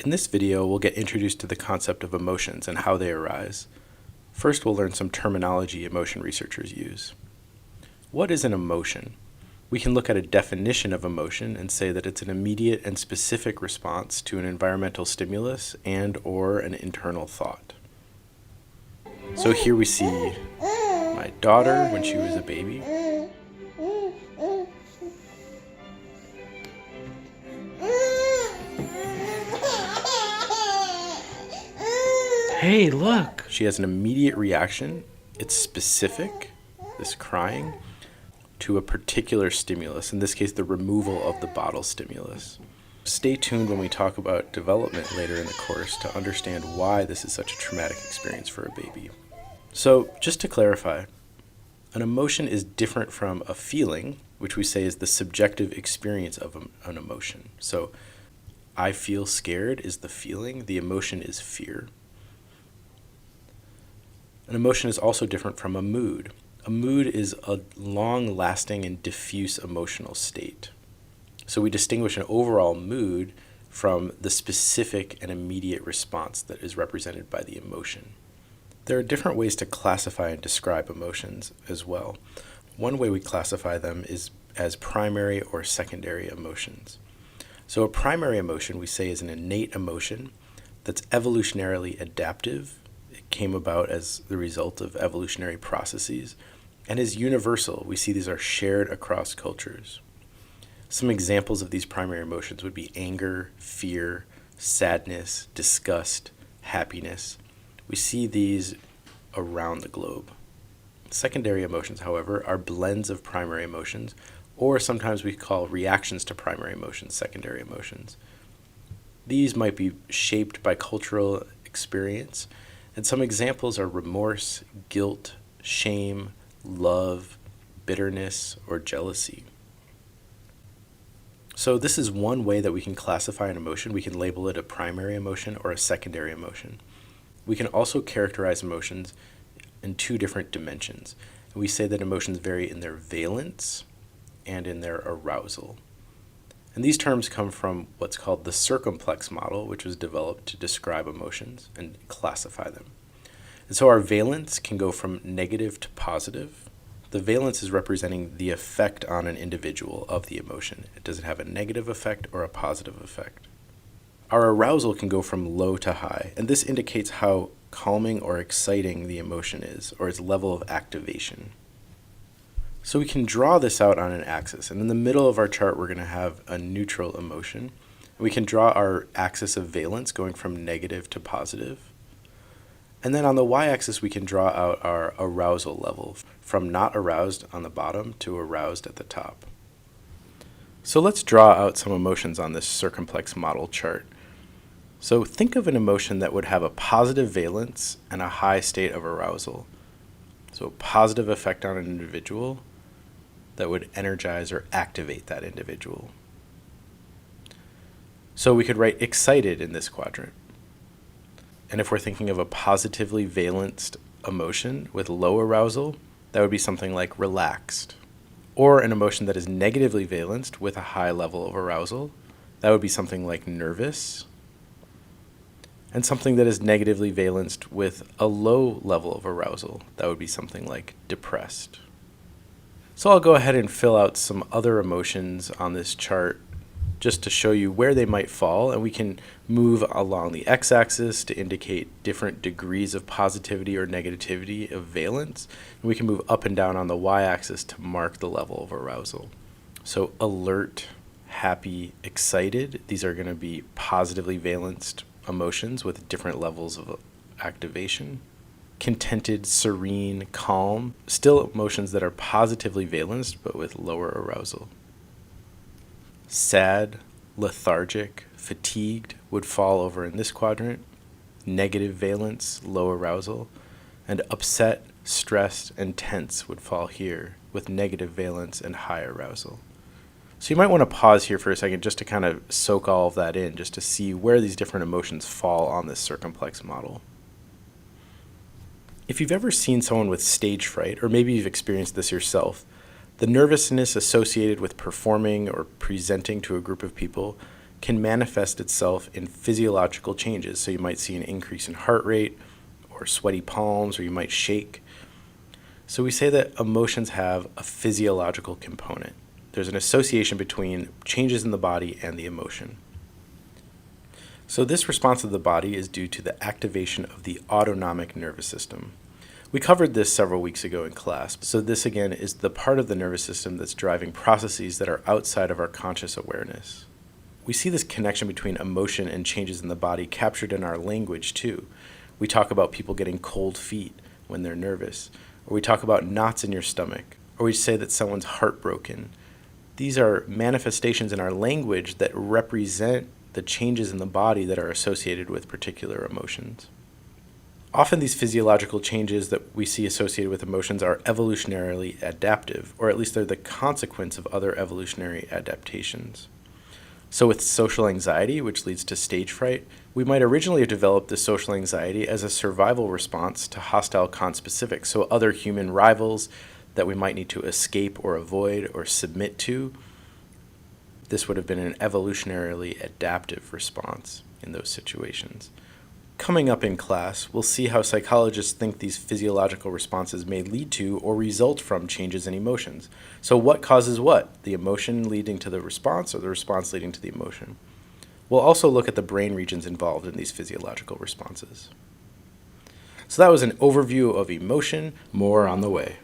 In this video, we'll get introduced to the concept of emotions and how they arise. First, we'll learn some terminology emotion researchers use. What is an emotion? We can look at a definition of emotion and say that it's an immediate and specific response to an environmental stimulus and/or an internal thought. So here we see my daughter when she was a baby. Hey, look! She has an immediate reaction. It's specific, this crying, to a particular stimulus, in this case, the removal of the bottle stimulus. Stay tuned when we talk about development later in the course to understand why this is such a traumatic experience for a baby. So, just to clarify, an emotion is different from a feeling, which we say is the subjective experience of an emotion. So, I feel scared is the feeling, the emotion is fear. An emotion is also different from a mood. A mood is a long-lasting and diffuse emotional state. So we distinguish an overall mood from the specific and immediate response that is represented by the emotion. There are different ways to classify and describe emotions as well. One way we classify them is as primary or secondary emotions. So a primary emotion we say is an innate emotion that's evolutionarily adaptive. It came about as the result of evolutionary processes and is universal. We see these are shared across cultures. Some examples of these primary emotions would be anger, fear, sadness, disgust, happiness. We see these around the globe. Secondary emotions, however, are blends of primary emotions, or sometimes we call reactions to primary emotions secondary emotions. These might be shaped by cultural experience, and some examples are remorse, guilt, shame, love, bitterness, or jealousy. So this is one way that we can classify an emotion. We can label it a primary emotion or a secondary emotion. We can also characterize emotions in two different dimensions. We say that emotions vary in their valence and in their arousal. And these terms come from what's called the circumplex model, which was developed to describe emotions and classify them. And so our valence can go from negative to positive. The valence is representing the effect on an individual of the emotion. Does it have a negative effect or a positive effect? Our arousal can go from low to high, and this indicates how calming or exciting the emotion is, or its level of activation. So we can draw this out on an axis, and in the middle of our chart we're going to have a neutral emotion. We can draw our axis of valence going from negative to positive. And then on the y-axis we can draw out our arousal level from not aroused on the bottom to aroused at the top. So let's draw out some emotions on this circumplex model chart. So think of an emotion that would have a positive valence and a high state of arousal. So a positive effect on an individual that would energize or activate that individual. So we could write excited in this quadrant. And if we're thinking of a positively valenced emotion with low arousal, that would be something like relaxed. Or an emotion that is negatively valenced with a high level of arousal, that would be something like nervous. And something that is negatively valenced with a low level of arousal, that would be something like depressed. So I'll go ahead and fill out some other emotions on this chart just to show you where they might fall, and we can move along the x-axis to indicate different degrees of positivity or negativity of valence, and we can move up and down on the y-axis to mark the level of arousal. So alert, happy, excited, these are going to be positively valenced emotions with different levels of activation. Contented, serene, calm, still emotions that are positively valenced but with lower arousal. Sad, lethargic, fatigued would fall over in this quadrant. Negative valence, low arousal. And upset, stressed, and tense would fall here with negative valence and high arousal. So you might want to pause here for a second just to kind of soak all of that in, just to see where these different emotions fall on this circumplex model. If you've ever seen someone with stage fright, or maybe you've experienced this yourself, the nervousness associated with performing or presenting to a group of people can manifest itself in physiological changes. So you might see an increase in heart rate or sweaty palms, or you might shake. So we say that emotions have a physiological component. There's an association between changes in the body and the emotion. So this response of the body is due to the activation of the autonomic nervous system. We covered this several weeks ago in class, so this again is the part of the nervous system that's driving processes that are outside of our conscious awareness. We see this connection between emotion and changes in the body captured in our language too. We talk about people getting cold feet when they're nervous, or we talk about knots in your stomach, or we say that someone's heartbroken. These are manifestations in our language that represent the changes in the body that are associated with particular emotions. Often these physiological changes that we see associated with emotions are evolutionarily adaptive, or at least they're the consequence of other evolutionary adaptations. So with social anxiety, which leads to stage fright, we might originally have developed this social anxiety as a survival response to hostile conspecifics, so other human rivals that we might need to escape or avoid or submit to. This would have been an evolutionarily adaptive response in those situations. Coming up in class, we'll see how psychologists think these physiological responses may lead to or result from changes in emotions. So what causes what? The emotion leading to the response, or the response leading to the emotion? We'll also look at the brain regions involved in these physiological responses. So that was an overview of emotion. More on the way.